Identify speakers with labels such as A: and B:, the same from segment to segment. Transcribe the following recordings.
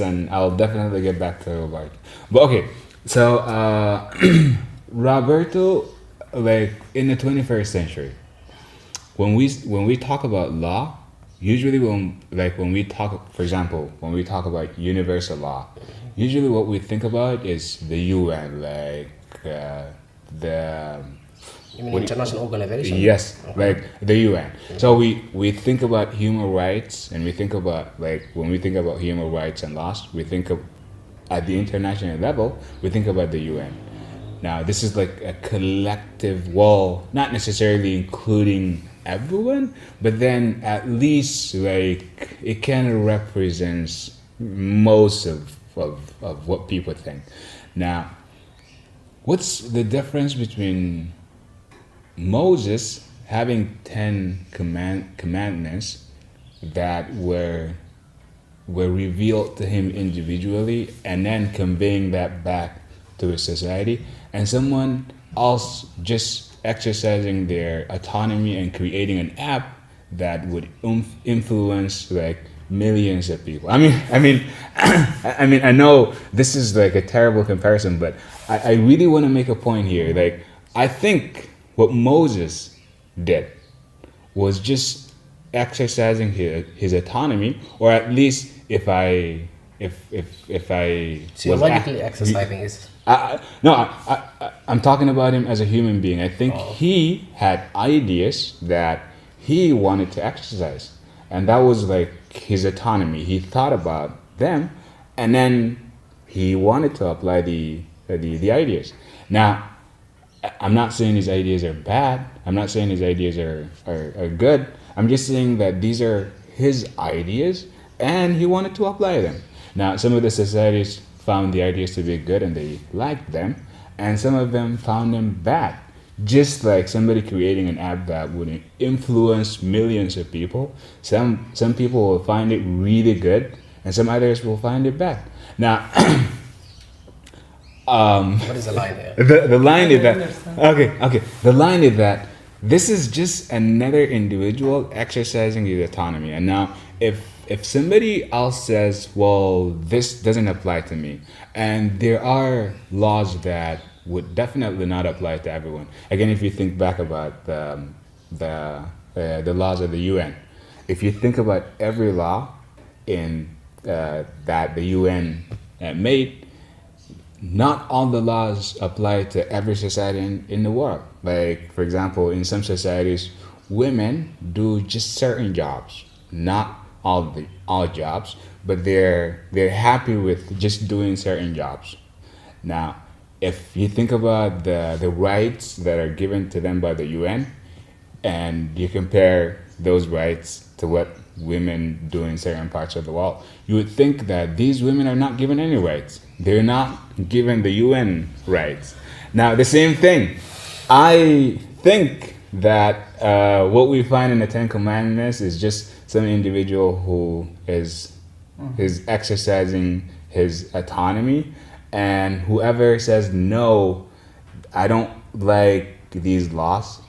A: and I'll definitely get back to Roberto. But okay, so Roberto, like in the 21st century, when we talk about law, usually when we talk, for example, when we talk about universal law, usually what we think about is the UN, the
B: You mean international organization?
A: yes,
B: Okay.
A: like the UN. So we think about human rights, and we think about, like, when we think about human rights and laws, we think of, at the international level, we think about the UN. Now, this is like a collective, well, not necessarily including everyone, but then at least like it kind of represents most of what people think. Now, what's the difference between Moses having 10 commandments that were revealed to him individually and then conveying that back to a society, and someone else just exercising their autonomy and creating an app that would influence like millions of people? I know this is like a terrible comparison, but I really want to make a point here. Like, I think what Moses did was just exercising his autonomy, or at least if I
B: Theologically exercising is.
A: I'm talking about him as a human being. I think he had ideas that he wanted to exercise, and that was like his autonomy. He thought about them, and then he wanted to apply the ideas. Now, I'm not saying his ideas are bad. I'm not saying his ideas are good. I'm just saying that these are his ideas, and he wanted to apply them. Now, some of the societies found the ideas to be good and they liked them, and some of them found them bad. Just like somebody creating an app that would influence millions of people, some people will find it really good, and some others will find it bad. Now,
B: What is the line here?
A: the line is that okay. The line is that this is just another individual exercising his autonomy. And now, if somebody else says, well, this doesn't apply to me, and there are laws that would definitely not apply to everyone. Again, if you think back about the laws of the UN, if you think about every law in that the UN made, not all the laws apply to every society in the world. Like, for example, in some societies, women do just certain jobs, not all jobs, but they're happy with just doing certain jobs. Now, if you think about the rights that are given to them by the UN, and you compare those rights to what women do in certain parts of the world, you would think that these women are not given any rights. They're not given the UN rights. Now, the same thing. I think that what we find in the Ten Commandments is just some individual who is exercising his autonomy, and whoever says, no, I don't like these laws,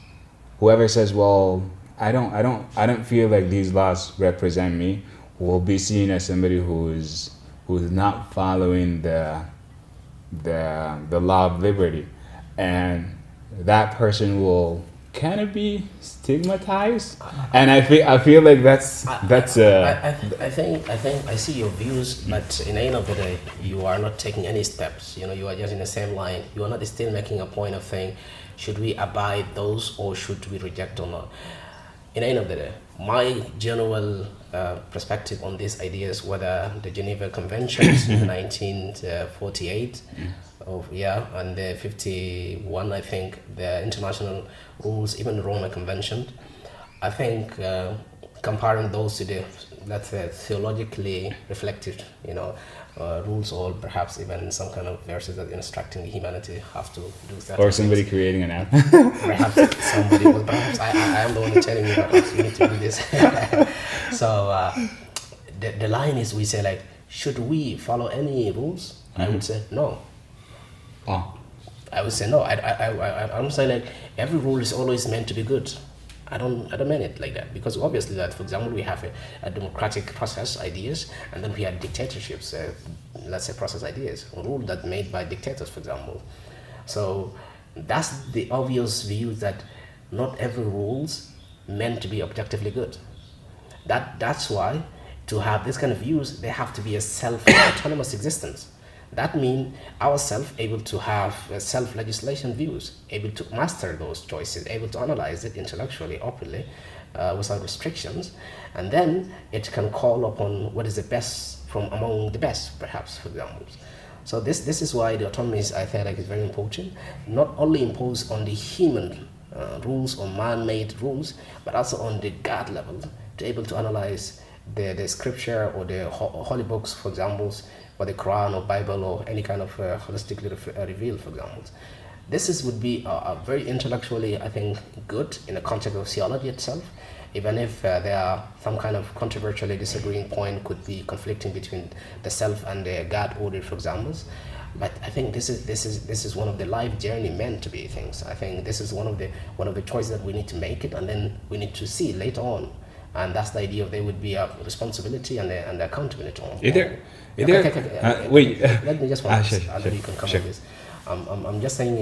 A: whoever says, well, I don't feel like these laws represent me, will be seen as somebody who's not following the law of liberty, and that person will kind of be stigmatized. And I feel like that's
B: I think I see your views, but in the end of the day, you are not taking any steps. You know, you are just in the same line. You are not still making a point of saying, should we abide those or should we reject or not? In the end of the day, my general perspective on these ideas, whether the Geneva Conventions in 1948, and the 51, I think, the international rules, even the Roma Convention, I think comparing those to the, let's say, theologically reflective, rules, or perhaps even some kind of verses that instructing humanity have to do that.
A: Or somebody creating an app.
B: Perhaps somebody, well, perhaps I am the one telling you that you need to do this. So the line is, we say, like, should we follow any rules? I would say no.
A: Oh.
B: I would say no. I'm saying, like, every rule is always meant to be good. I don't mean it like that, because obviously that, for example, we have a democratic process ideas, and then we have dictatorships, let's say process ideas, rule that made by dictators, for example. So that's the obvious view that not every rule's meant to be objectively good. That's why to have this kind of views, there have to be a self-autonomous existence. That means ourselves able to have self-legislation views, able to master those choices, able to analyze it intellectually, openly, without restrictions, and then it can call upon what is the best from among the best, perhaps, for example. So this is why the autonomy is, I feel like, is very important. Not only imposed on the human rules or man-made rules, but also on the God level, to able to analyze the scripture or the holy books, for example, or the Quran or Bible or any kind of holistically revealed, for example. Would be very intellectually, I think, good in the context of theology itself, even if there are some kind of controversially disagreeing point could be conflicting between the self and the God order, for example. But I think this is one of the life journey meant to be things. I think this is one of the choices that we need to make it, and then we need to see later on. And that's the idea of there would be a responsibility and the accountability.
A: Wait.
B: Let me just finish.
A: Sure,
B: You can come with this. I'm just saying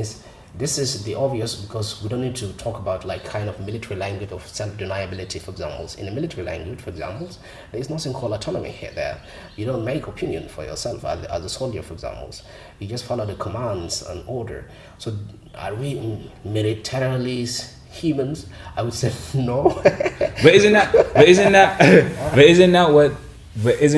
B: this is the obvious, because we don't need to talk about like kind of military language of self-deniability, for example. In a military language, for example, there is nothing called autonomy here. There, you don't make opinion for yourself as a soldier, for example. You just follow the commands and order. So, are we militarily humans? I would say no.
A: But isn't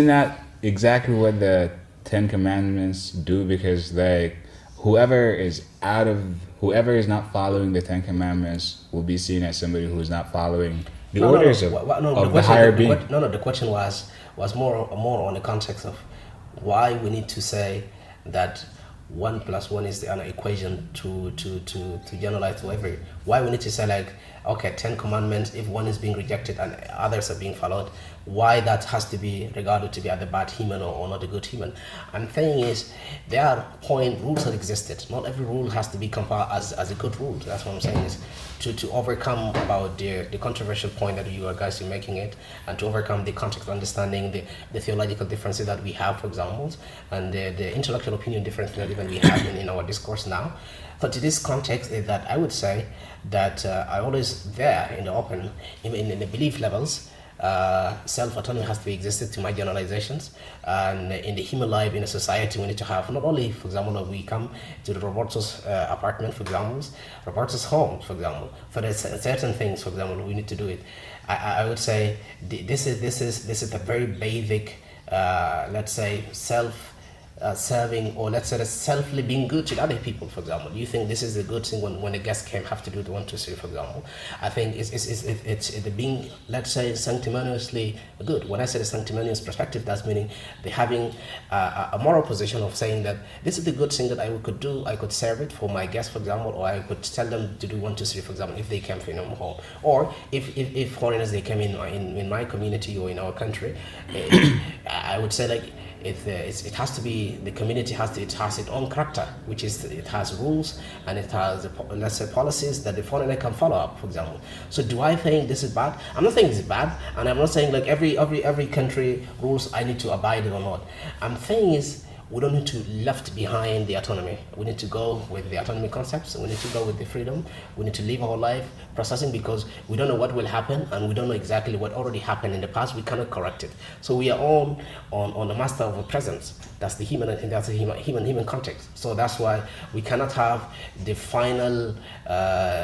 A: that exactly what the Ten Commandments do? Because like whoever is not following the Ten Commandments will be seen as somebody who is not following the orders of the higher being.
B: The question was more on the context of why we need to say that 1 + 1 is the equation to generalize to every. Why we need to say like, okay, 10 commandments, if one is being rejected and others are being followed, why that has to be regarded to be either bad human or not a good human. I'm saying is there are rules that existed. Not every rule has to be compared as a good rule. That's what I'm saying is to overcome about the controversial point that you guys are making it, and to overcome the context of understanding the theological differences that we have, for example, and the intellectual opinion differences that even we have in our discourse now. So to this context is that I would say that I always there in the open, in the belief levels, self-autonomy has to be existed to my generalizations, and in the human life, in a society, we need to have not only, for example, we come to the Roberto's apartment, for example, Roberto's home, for example, for the certain things, for example, we need to do it. I would say this is a very basic, let's say, serving, or let's say selfly being good to other people, for example. Do you think this is a good thing when a guest came have to do the 1, 2, 3, for example? I think it's being, let's say, sanctimoniously good. When I say the sanctimonious perspective, that's meaning the having a moral position of saying that this is the good thing that I could do. I could serve it for my guests, for example, or I could tell them to do 1, 2, 3, for example, if they came from home, or if foreigners they came in my community or in our country. I would say like, it has to be, the community has its own character, which is it has rules and it has, let's say, policies that the foreigner can follow up, for example. So do I think this is bad? I'm not saying it's bad, and I'm not saying like every country rules I need to abide it or not. I'm saying is we don't need to left behind the autonomy. We need to go with the autonomy concepts. We need to go with the freedom. We need to live our life processing, because we don't know what will happen and we don't know exactly what already happened in the past. We cannot correct it. So we are all on the master of the present. That's the human, and that's the human context. So that's why we cannot have the final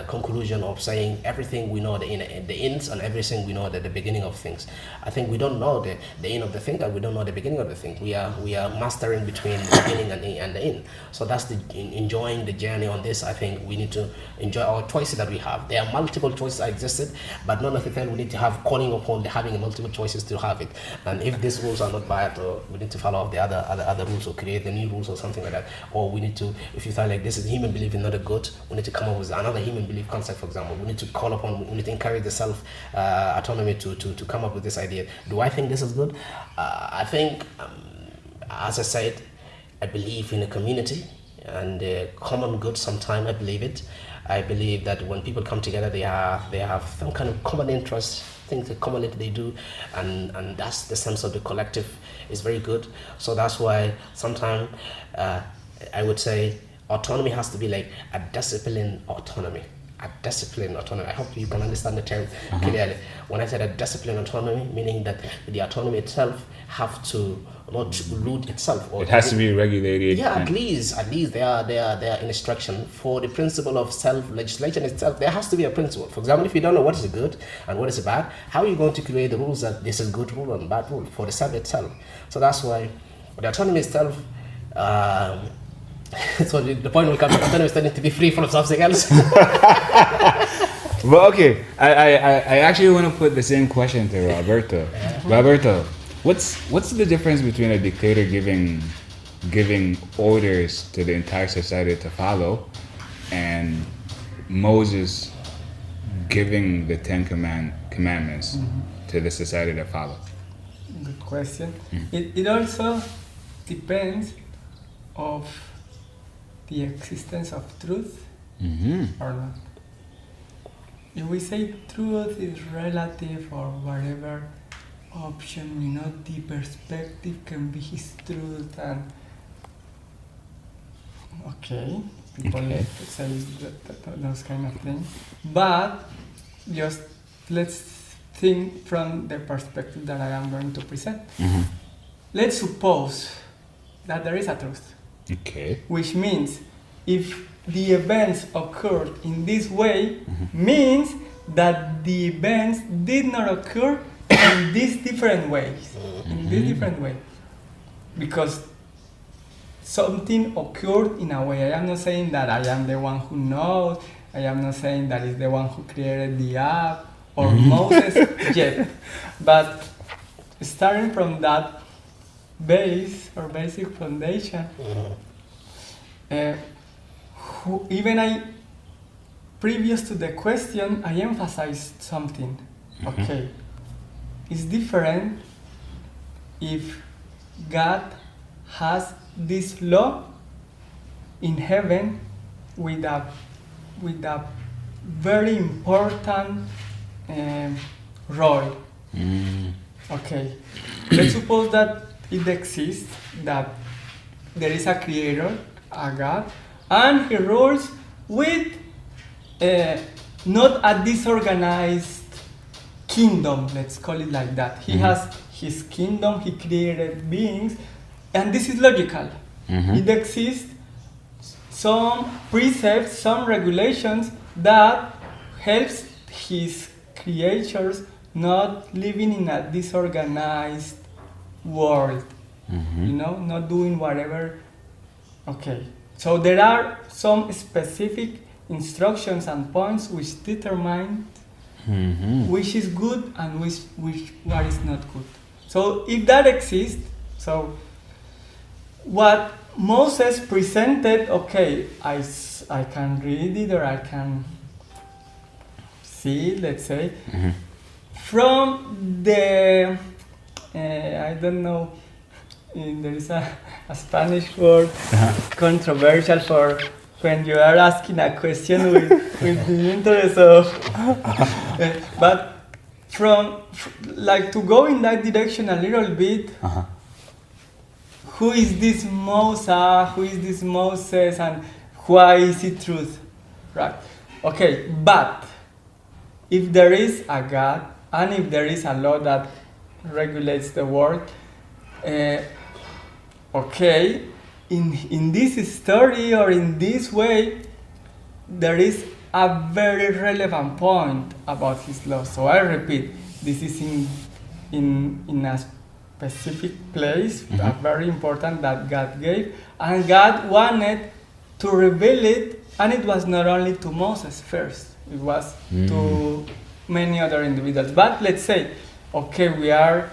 B: conclusion of saying everything we know the ends and everything we know at the beginning of things. I think we don't know the end of the thing, and we don't know the beginning of the thing. We are mastering between the beginning and the end. So that's enjoying the journey on this. I think we need to enjoy our choices that we have. There are multiple choices that existed, but not necessarily we need to have calling upon having multiple choices to have it. And if these rules are not bad, or we need to follow the other rules or create the new rules or something like that. Or we need to, if you find like this is human belief is not a good, we need to come up with another human belief concept, for example. We need to call upon, we need to encourage the self autonomy to come up with this idea. Do I think this is good? I think, as I said, I believe in a community. and common good. Sometimes I believe it. I believe that when people come together, they have some kind of common interest, things that commonly they do, and that's the sense of the collective is very good. So that's why sometimes I would say autonomy has to be like a discipline autonomy. A discipline autonomy. I hope you can understand the term clearly. When I said a discipline autonomy, meaning that the autonomy itself have to not loot itself. Or
A: it has to be regulated.
B: Yeah, at least they are instruction for the principle of self-legislation itself. There has to be a principle. For example, if you don't know what is good and what is bad, how are you going to create the rules that this is good rule and bad rule for the self itself? So that's why the autonomy itself. So the point will come to autonomy is starting to be free from something else.
A: Well, okay, I actually want to put the same question to Roberto. Roberto, what's the difference between a dictator giving orders to the entire society to follow, and Moses giving the Ten Commandments to the society to follow?
C: Good question. It also depends of the existence of truth or not. If we say truth is relative or whatever option, the perspective can be his truth, and people say those kind of things. But just let's think from the perspective that I am going to present. Let's suppose that there is a truth.
A: Okay.
C: Which means if the events occurred in this way, means that the events did not occur in these different ways. In this different way. Because something occurred in a way. I am not saying that I am the one who knows. I am not saying that is the one who created the app or Moses yet. But starting from that base or basic foundation, previous to the question, I emphasized something. Okay, it's different if God has this law in heaven with a very important role. Okay, let's suppose that it exists, that there is a creator, a God, and he rules with not a disorganized kingdom, let's call it like that. He has his kingdom, he created beings, and this is logical. It exists some precepts, some regulations that helps his creatures not living in a disorganized world, not doing whatever. Okay, so there are some specific instructions and points which determine which is good and what is not good. So if that exists, so what Moses presented, I can read it or I can see it, let's say, from the, I don't know, there is a Spanish word, controversial for when you are asking a question with the interest of, but to go in that direction a little bit, who is this Moses, who is this Moses, and why is it truth, right? Okay, but if there is a God, and if there is a law that regulates the world, in this story or in this way, there is a very relevant point about his law. So I repeat, this is in a specific place, very important that God gave, and God wanted to reveal it, and it was not only to Moses first, it was to many other individuals. But let's say, we are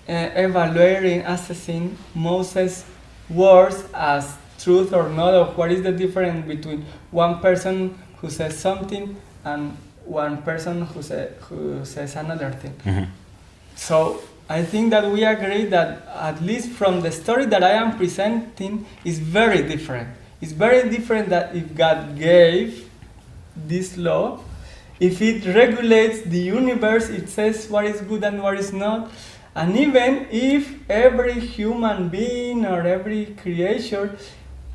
C: evaluating, assessing Moses' words as truth or not, or what is the difference between one person who says something and one person who says another thing. So I think that we agree that at least from the story that I am presenting is very different. It's very different that if God gave this law, if it regulates the universe, it says what is good and what is not. And even if every human being or every creature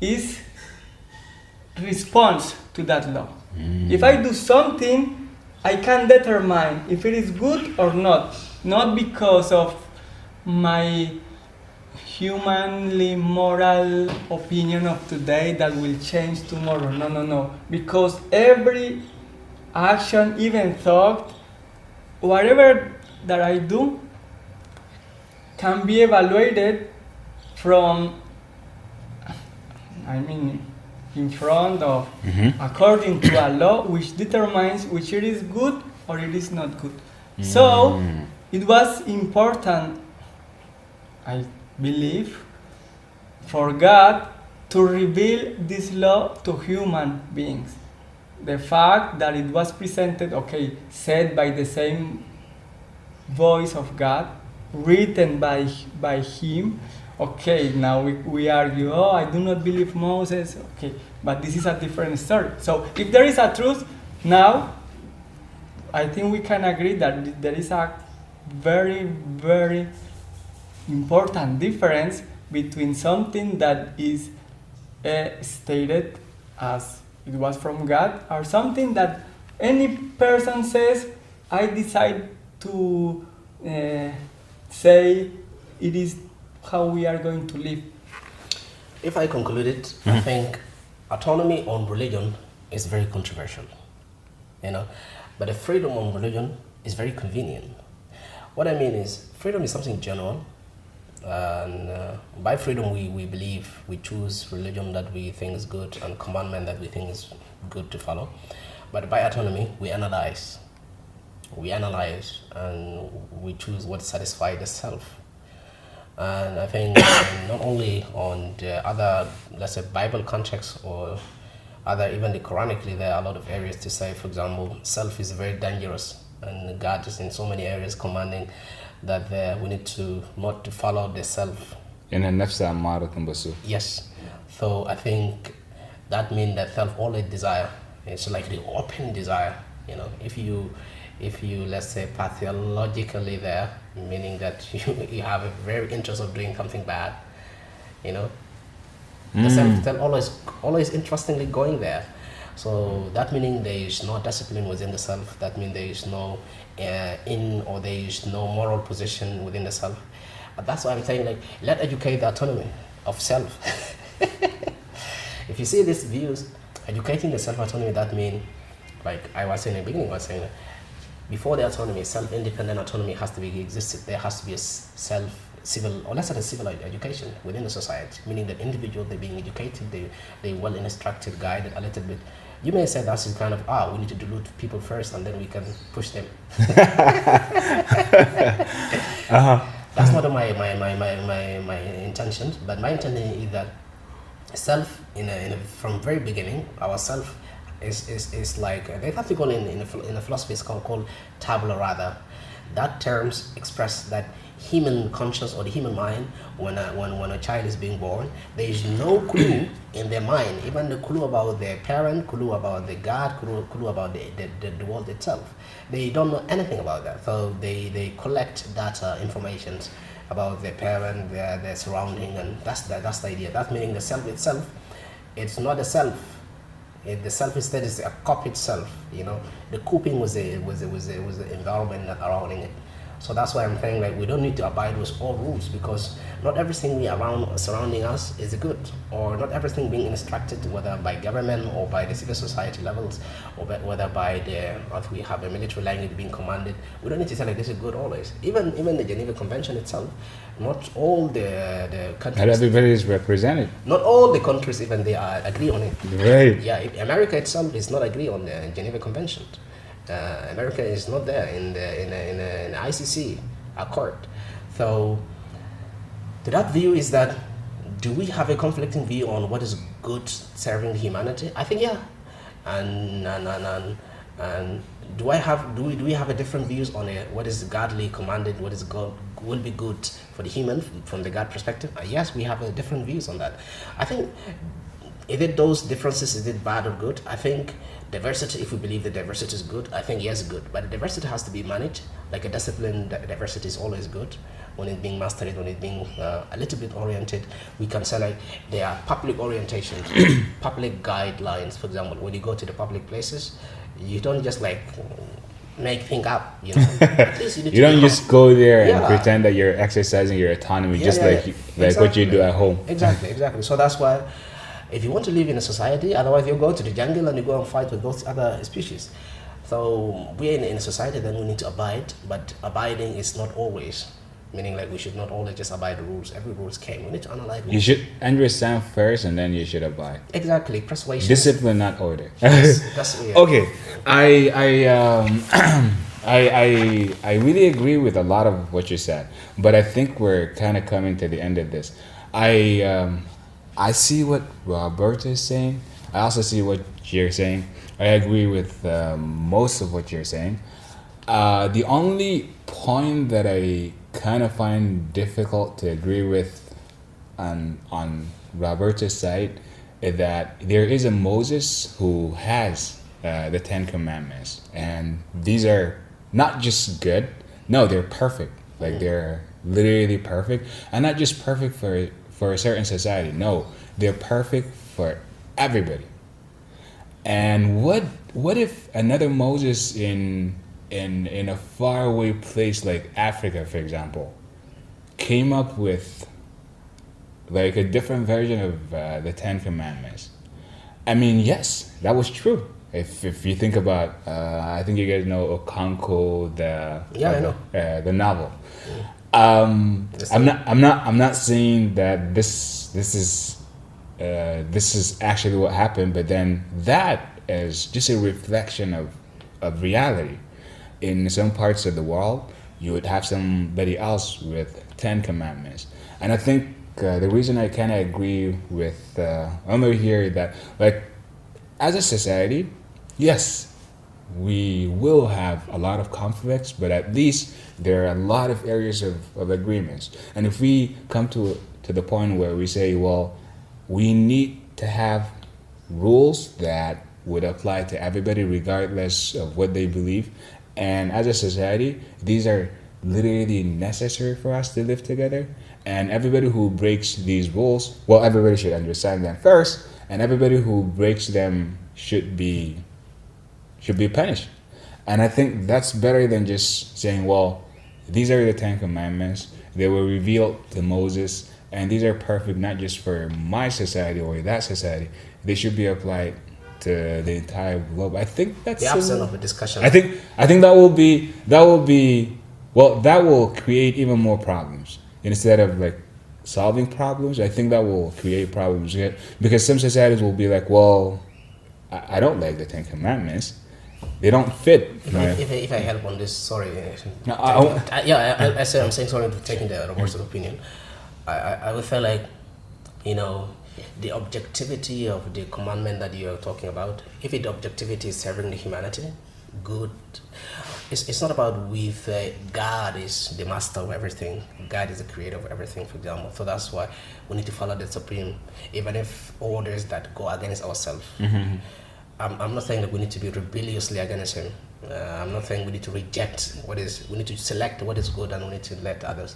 C: is response to that law. If I do something, I can determine if it is good or not because of my humanly moral opinion of today that will change tomorrow. No. Because every action, even thought, whatever that I do can be evaluated from, in front of, according to a law which determines which it is good or it is not good. So it was important, I believe, for God to reveal this law to human beings. The fact that it was presented, said by the same voice of God, written by him. Now we argue, I do not believe Moses. But this is a different story. So if there is a truth, now I think we can agree that there is a very, very important difference between something that is stated as it was from God, or something that any person says, I decide to say it is how we are going to live.
B: If I conclude it, I think autonomy on religion is very controversial, but the freedom on religion is very convenient. What I mean is, freedom is something general, and by freedom we believe, we choose religion that we think is good and commandment that we think is good to follow. But by autonomy, we analyze and we choose what satisfies the self. And I think not only on the other, let's say, Bible context or other, even the Quranically, there are a lot of areas to say, for example, self is very dangerous, and God is in so many areas commanding that we need to not to follow the self. Yes. So I think that means that self always desire. It's like the open desire. If you let's say pathologically there, meaning that you have a very interest of doing something bad, the self always interestingly going there. So that meaning there is no discipline within the self. That means there is no there is no moral position within the self. But that's why I'm saying, let educate the autonomy of self. If you see these views, educating the self autonomy, that means, like I was saying in the beginning, before the autonomy, self-independent autonomy has to be existed. There has to be a civil, or let's say a civil education within the society, meaning that individuals, they're being educated, they're well instructed, guided a little bit. You may say that's kind of, we need to dilute people first and then we can push them. That's not my intention, but my intention is that self, from very beginning, our self is like, they have to go in a philosophy it's called tabula rasa. That terms express that human conscious or the human mind, when a child is being born, there is no clue in their mind, even the clue about their parent, clue about the God, clue about the world itself. They don't know anything about that. So they collect data, information about their parent, their surrounding, and that's the idea. That meaning the self itself, it's not a self. The self instead is a copied self. The coping was the environment surrounding it. So that's why I'm saying we don't need to abide with all rules, because not everything surrounding us is good, or not everything being instructed, whether by government or by the civil society levels, or whether by if we have a military language being commanded. We don't need to say this is good always. Even the Geneva Convention itself, not all the countries.
A: Not everybody is represented.
B: Not all the countries even they agree on it.
A: Right.
B: Yeah, America itself is not agree on the Geneva Convention. America is not there in the ICC accord. So to that view is that, do we have a conflicting view on what is good serving humanity? I think yeah. And do we have a different views on what is godly commanded, what is God will be good for the human from the God perspective? Yes, we have a different views on that. I think Is it those differences, is it bad or good? I think diversity, if we believe that diversity is good, I think yes, good. But the diversity has to be managed. Like a discipline, diversity is always good. When it's being mastered, when it's being a little bit oriented, we can say like there are public orientations, public guidelines. For example, when you go to the public places, you don't just like make things up, you know. At least you need
A: You
B: to
A: don't
B: be
A: just go there and
B: Yeah.
A: pretend that you're exercising your autonomy, just like what you do at home.
B: Exactly. So that's why, if you want to live in a society, otherwise you go to the jungle and you go and fight with those other species. So we're in a society, then we need to abide, but abiding is not always, meaning like we should not always just abide the rules. Every rules came. We need to analyze.
A: You should understand first, and then you should abide.
B: Exactly, persuasion.
A: Discipline, not order.
B: That's weird.
A: Okay, I really agree with a lot of what you said, but I think we're kind of coming to the end of this. I see what Roberto is saying. I also see what you're saying. I agree with most of what you're saying. The only point that I kind of find difficult to agree with on Roberto's side is that there is a Moses who has the Ten Commandments, and these are not just good. No, they're perfect. Like they're literally perfect, and not just perfect for a certain society. No, they're perfect for everybody. And what if another Moses in a faraway place like Africa, for example, came up with like a different version of the Ten Commandments? I mean, yes, that was true. If you think about, I think you guys know Okonkwo,
B: I know.
A: The novel. I'm not saying that this is actually what happened, but then that is just a reflection of reality. In some parts of the world, you would have somebody else with 10 commandments. And I think the reason I kind of agree with Omer here is that, like, as a society, yes, we will have a lot of conflicts, but at least there are a lot of areas of agreements. And if we come to the point where we say, well, we need to have rules that would apply to everybody regardless of what they believe, and as a society, these are literally necessary for us to live together, and everybody who breaks these rules, well, everybody should understand them first, and everybody who breaks them should be punished. And I think that's better than just saying, well, these are the 10 commandments, they were revealed to Moses, and these are perfect not just for my society or that society, they should be applied to the entire globe. I think that's
B: the absence of a discussion.
A: I think that will be well, that will create even more problems instead of like solving problems. I think that will create problems because some societies will be like, well, I don't like the 10 commandments. They don't fit.
B: If I help on this, sorry.
A: No,
B: I said I'm saying sorry for taking the Roberto's opinion. I would feel like, the objectivity of the commandment that you are talking about, if the objectivity is serving the humanity, good. It's not about with God is the master of everything. God is the creator of everything, for example. So that's why we need to follow the supreme, even if orders that go against ourselves.
A: Mm-hmm.
B: I'm not saying that we need to be rebelliously against him. I'm not saying we need to reject we need to select what is good, and we need to let others.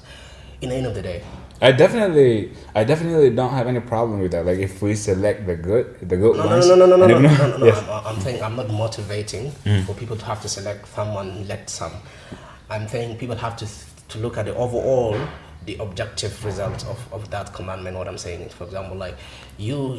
B: In the end of the day,
A: I definitely don't have any problem with that. Like if we select the good ones.
B: No.
A: Yes.
B: I'm saying I'm not motivating for people to have to select someone, let some. I'm saying people have to look at the overall, the objective result of that commandment. What I'm saying is, for example, like you're,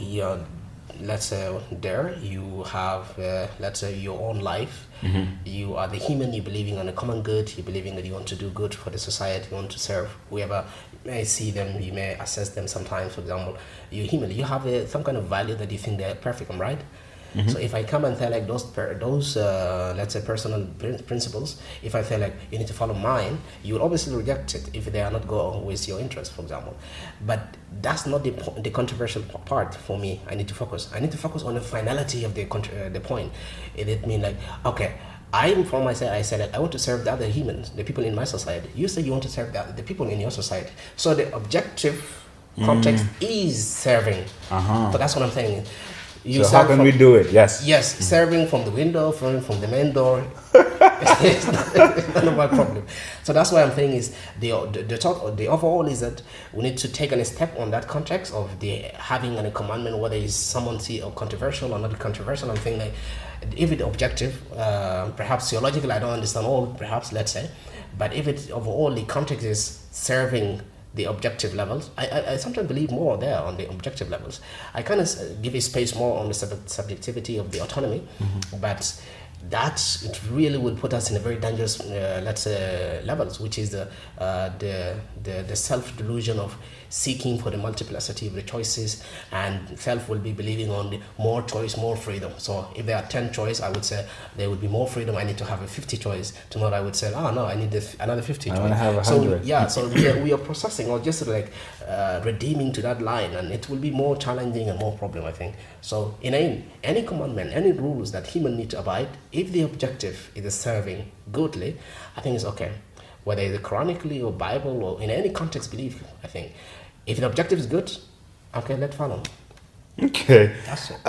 B: let's say there you have, let's say your own life. Mm-hmm. You are the human, you're believing on a common good, you're believing that you want to do good for the society, you want to serve whoever. You may see them, you may assess them sometimes. For example, you're human, you have some kind of value that you think they're perfect, I'm right? Mm-hmm. So if I come and say like those let's say personal principles, if I say like you need to follow mine, you will obviously reject it if they are not going with your interest, for example. But that's not the controversial part for me. I need to focus on the finality of the point. It means like, okay, I for myself, I said that I want to serve the other humans, the people in my society. You say you want to serve the people in your society. So the objective Context is serving.
A: Uh-huh.
B: So that's what I'm saying. You
A: So how
B: serve
A: can
B: from-
A: we do it? Yes.
B: Yes, serving from the window, from the main door. It's not my problem. So that's why I'm saying is the overall is that we need to take a step on that context of the having a commandment, whether it's someone see or controversial or not controversial. I'm saying like if it's objective, perhaps theologically I don't understand all, perhaps let's say, but if it's overall the context is serving the objective levels, I sometimes believe more there on the objective levels. I kind of give a space more on the subjectivity of the autonomy, but that it really would put us in a very dangerous, let's say, levels, which is the self delusion of seeking for the multiplicity of the choices, and self will be believing on the more choice, more freedom. So if there are 10 choice, I would say there would be more freedom. I need to have a 50 choice. Tomorrow I would say, oh no, I need another 50
A: I
B: choice.
A: want to have 100.
B: So yeah, so we are processing or just like redeeming to that line, and it will be more challenging and more problem, I think. So in any commandment, any rules that human need to abide, if the objective is serving goodly, I think it's okay. Whether it's Quranically or Bible or in any context belief, I think. If the objective is good, okay, let's follow.
A: Okay.
B: That's it.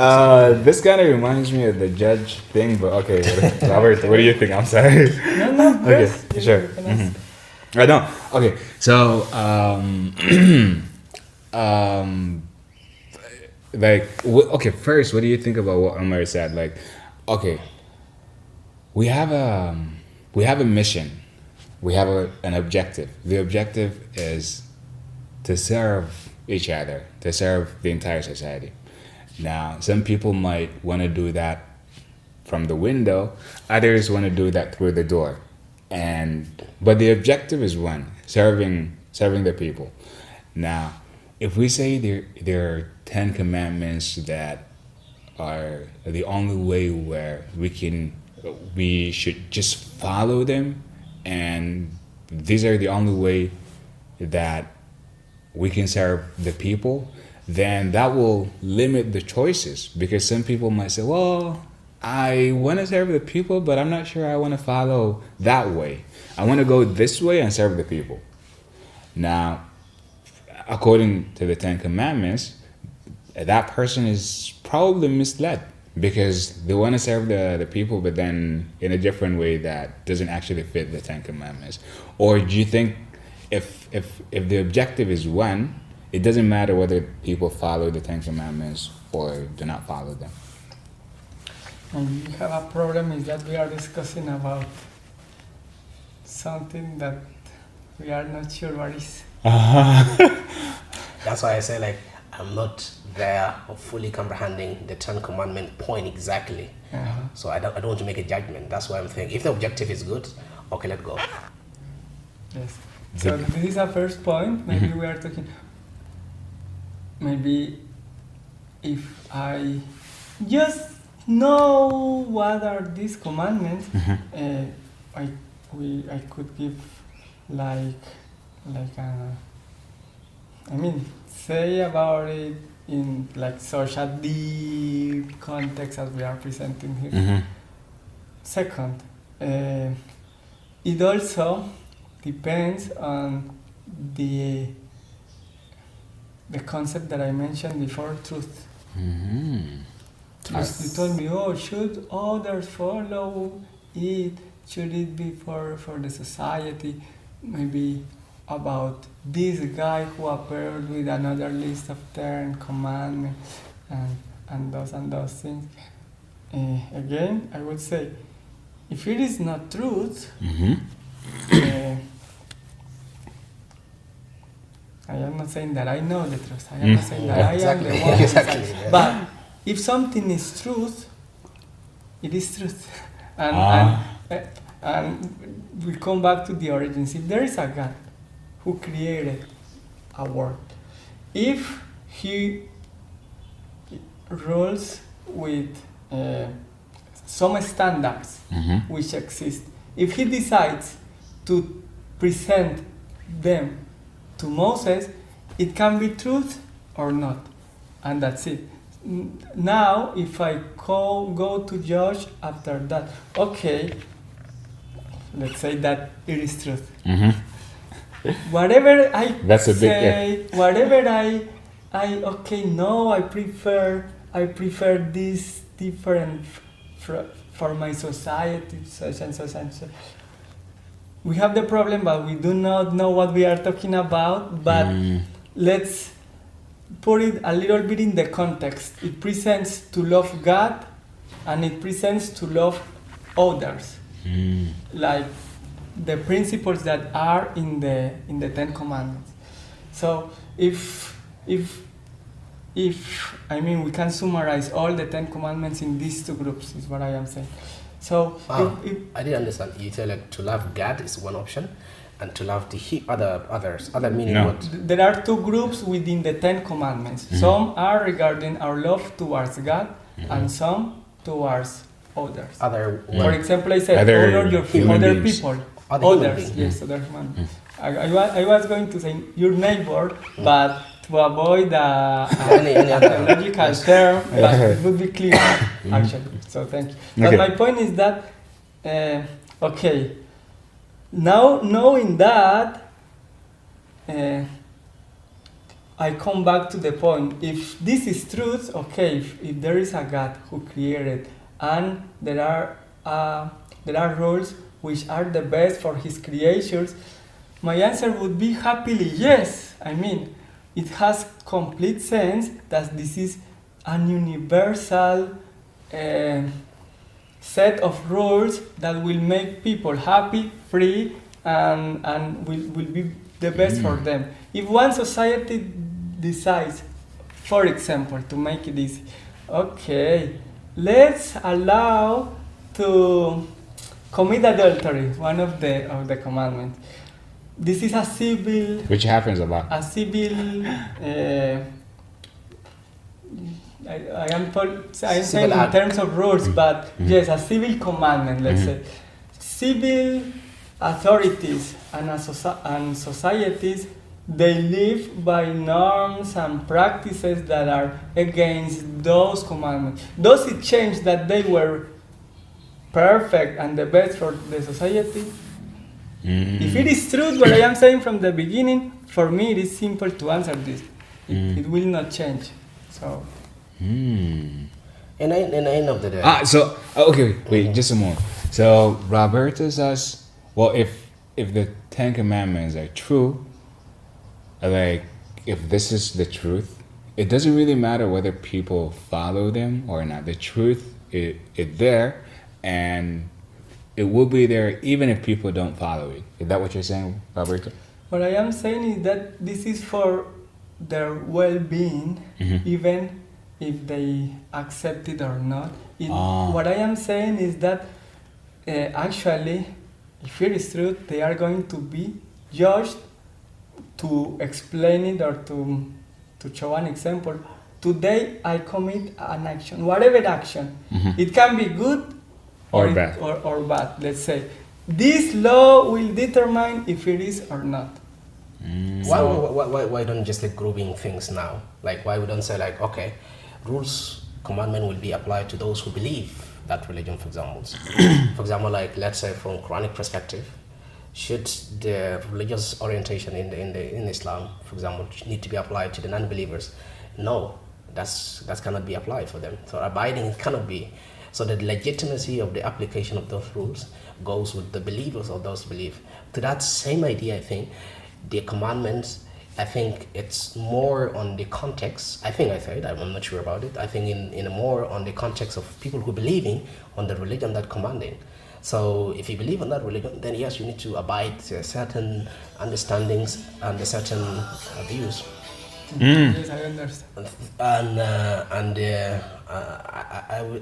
A: This kind of reminds me of the judge thing, but okay. Robert, what do you think? I'm sorry.
C: No,
A: Okay,
C: yes,
A: sure.
C: you can ask.
A: I know. Okay, so okay. First, what do you think about what Omar said? Like, okay, we have a mission, we have an objective. The objective is to serve each other, to serve the entire society. Now, some people might want to do that from the window, others want to do that through the door. But the objective is one, serving the people. Now, if we say there are 10 commandments that are the only way where we should just follow them, and these are the only way that we can serve the people, then that will limit the choices, because some people might say, well, I want to serve the people, but I'm not sure I want to follow that way. I want to go this way and serve the people. Now, according to the 10 commandments, that person is probably misled, because they want to serve the people, but then in a different way that doesn't actually fit the 10 commandments. Or do you think if the objective is one, it doesn't matter whether people follow the 10 commandments or do not follow them?
C: And we have a problem is that we are discussing about something that we are not sure what is.
B: That's why I say like I'm not there of fully comprehending the 10 commandment point exactly. So I don't want to make a judgment. That's why I'm thinking if the objective is good, okay, let's go.
C: Yes. So this is a first point. Maybe we are talking. Maybe if I just know what are these commandments, I could give like say about it in like such a deep context as we are presenting here. Second, it also depends on the concept that I mentioned before, truth. Truth. You told me, oh, should others follow it? Should it be for the society? Maybe about this guy who appeared with another list of 10 commandments and those things. Again, I would say, if it is not truth, I am not saying that I know the truth. I am not saying that I am the one.
B: Exactly. Yeah.
C: But if something is truth, it is truth. And we come back to the origins. If there is a God who created a world, if he rules with some standards which exist, if he decides to present them to Moses, it can be truth or not, and that's it. Now, if I go to judge after that, okay, let's say that it is truth. whatever I
A: That's a big
C: say, whatever I okay, no, I prefer this different for my society, such and such and such. We have the problem, but we do not know what we are talking about. But let's put it a little bit in the context. It presents to love God, and it presents to love others, like the principles that are in the Ten Commandments. So if I mean, we can summarize all the Ten Commandments in these two groups, is what I am saying. So if
B: I didn't understand. You tell like to love God is one option, and to love the other meaning
A: No.
B: what?
C: there are two groups within the Ten Commandments. Some are regarding our love towards God, and some towards others.
B: Other
C: For example, I said
A: Other
C: honor your
A: human
C: other
A: beings.
C: people.
B: Other human
C: Others,
B: beings.
C: yes, other human beings. I was going to say your neighbor, but to avoid
B: Any other
C: logical term, but it would be clear actually. So thank you. But
A: Okay.
C: my point is that, okay, now knowing that, I come back to the point. If this is truth, okay, if there is a God who created, and there are rules which are the best for His creatures, my answer would be happily yes. I mean, it has complete sense that this is an universal set of rules that will make people happy, free, and will be the best for them. If one society decides, for example, to make it easy, okay, let's allow to commit adultery, one of the commandments. This is a civil,
A: Which happens a lot.
C: I am saying
B: Civil
C: in
B: act.
C: terms of rules, but yes, a civil commandment, let's say. Civil authorities and societies, they live by norms and practices that are against those commandments. Does it change that they were perfect and the best for the society? If it is true what I am saying from the beginning, for me it is simple to answer this. It will not change. So.
B: In the end of the day.
A: So okay, wait, just a moment. So Roberto says, well, if the Ten Commandments are true, like if this is the truth, it doesn't really matter whether people follow them or not. The truth is there, and it will be there even if people don't follow it. Is that what you're saying, Roberto?
C: What I am saying is that this is for their well-being, even if they accept it or not. What I am saying is that actually, if it is true, they are going to be judged to explain it or to show an example. Today I commit an action, whatever action. It can be good
A: Or bad.
C: Or bad, let's say. This law will determine if it is or not.
B: Why don't just like grouping things now? Like why we don't say like, okay, rules, commandment will be applied to those who believe that religion, for example. For example, like let's say from Quranic perspective, should the religious orientation in Islam, for example, need to be applied to the non-believers? No, that cannot be applied for them. So abiding cannot be. So the legitimacy of the application of those rules goes with the believers of those beliefs. To that same idea, I think the commandments, I think it's more on the context. I'm not sure about it. I think in a more on the context of people who believing on the religion that commanding. So if you believe in that religion, then yes, you need to abide to certain understandings and certain views.
C: Yes, I understand.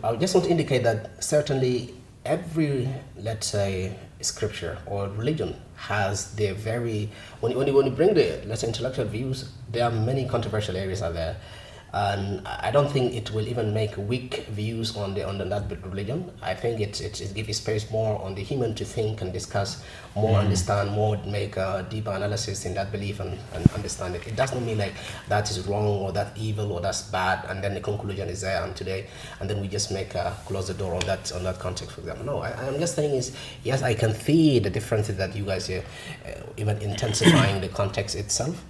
B: I just want to indicate that certainly every, let's say, scripture or religion has their very, when you bring the, let's say, intellectual views, there are many controversial areas out there. And I don't think it will even make weak views on that religion. I think it gives space more on the human to think and discuss more, understand more, make a deeper analysis in that belief and understand it. It does not mean like that is wrong or that evil or that's bad, and then the conclusion is there and today, and then we just close the door on that context, for example. No, I'm just saying is, yes, I can see the differences that you guys are even intensifying the context itself.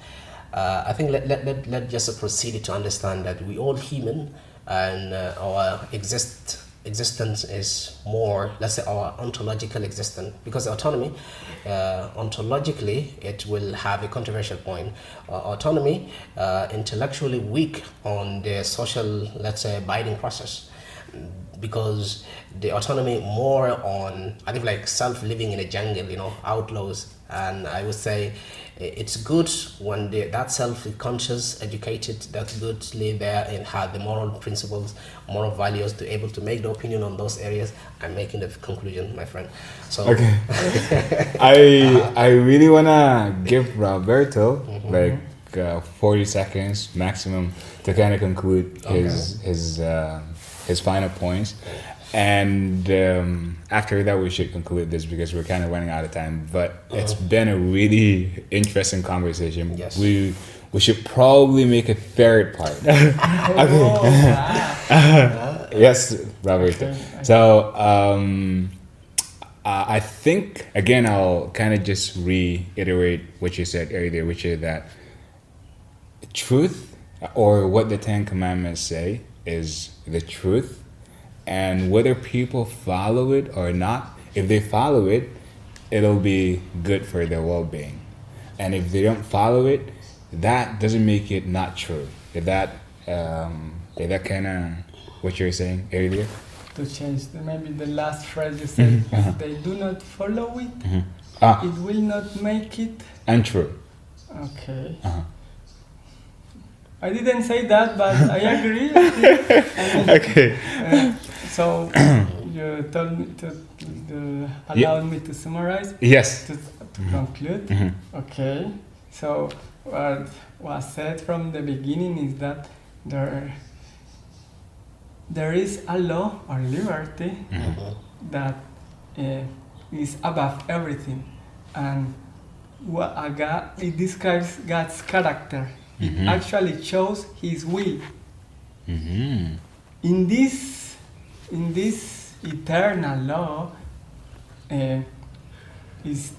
B: I think let just proceed to understand that we all human, and our existence is more, let's say, our ontological existence, because autonomy, ontologically, it will have a controversial point. Autonomy, intellectually weak on the social, let's say, abiding process, because the autonomy more on, I think, like self-living in a jungle, outlaws. And I would say it's good when that self-conscious, educated, that's good to live there and have the moral principles, moral values to able to make the opinion on those areas. I'm making the conclusion, my friend. So
A: okay. I really wanna give Roberto like 40 seconds maximum to kind of conclude his final points. And after that, we should conclude this because we're kind of running out of time. But it's been a really interesting conversation.
B: Yes.
A: We should probably make a third part. Okay. Yes, Roberto.
C: Okay.
A: So I think, again, I'll kind of just reiterate what you said earlier, which is that truth, or what the Ten Commandments say, is the truth. And whether people follow it or not, if they follow it, it'll be good for their well-being. And if they don't follow it, that doesn't make it not true. Is that kind of what you're saying earlier?
C: To change maybe the last phrase you said, if they do not follow it, it will not make it
A: untrue.
C: Okay. I didn't say that, but I agree.
A: Okay.
C: So you told me to allow me to summarize.
A: Yes.
C: To conclude. Okay. So what was said from the beginning is that there is a law or liberty that is above everything, and it describes God's character. It actually shows His will. In this eternal law is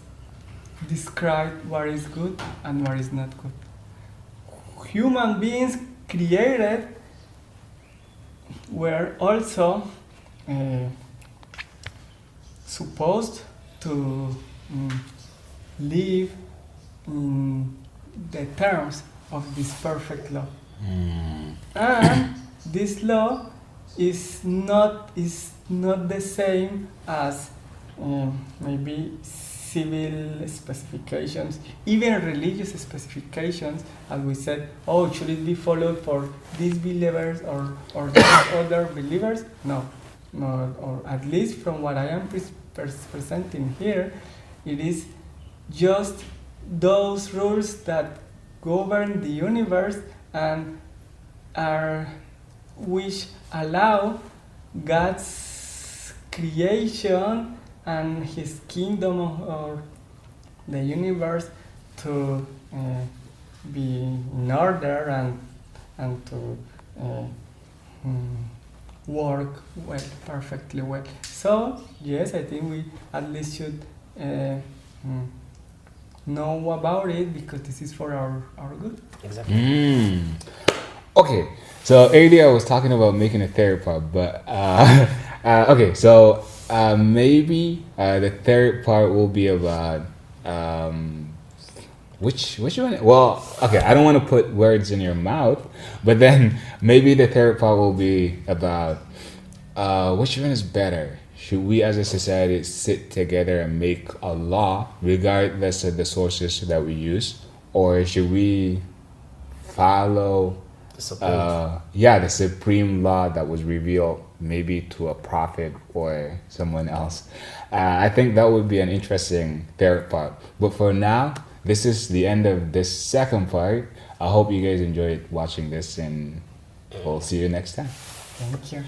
C: described what is good and what is not good. Human beings created were also supposed to live in the terms of this perfect law. And this law is not the same as maybe civil specifications, even religious specifications, as we said, should it be followed for these believers or these other believers? No, or at least from what I am presenting here, it is just those rules that govern the universe and which allow God's creation and His kingdom or the universe to be in order and to work well, perfectly well. So yes, I think we at least should know about it, because this is for our good.
B: Exactly.
A: Okay, so earlier I was talking about making a third part, but okay, so maybe the third part will be about which one? Well, okay, I don't want to put words in your mouth, but then maybe the third part will be about which one is better. Should we as a society sit together and make a law regardless of the sources that we use, or should we follow the supreme law that was revealed maybe to a prophet or someone else? I think that would be an interesting third part. But for now, this is the end of this second part. I hope you guys enjoyed watching this, and We'll see you next time.
C: Thank you.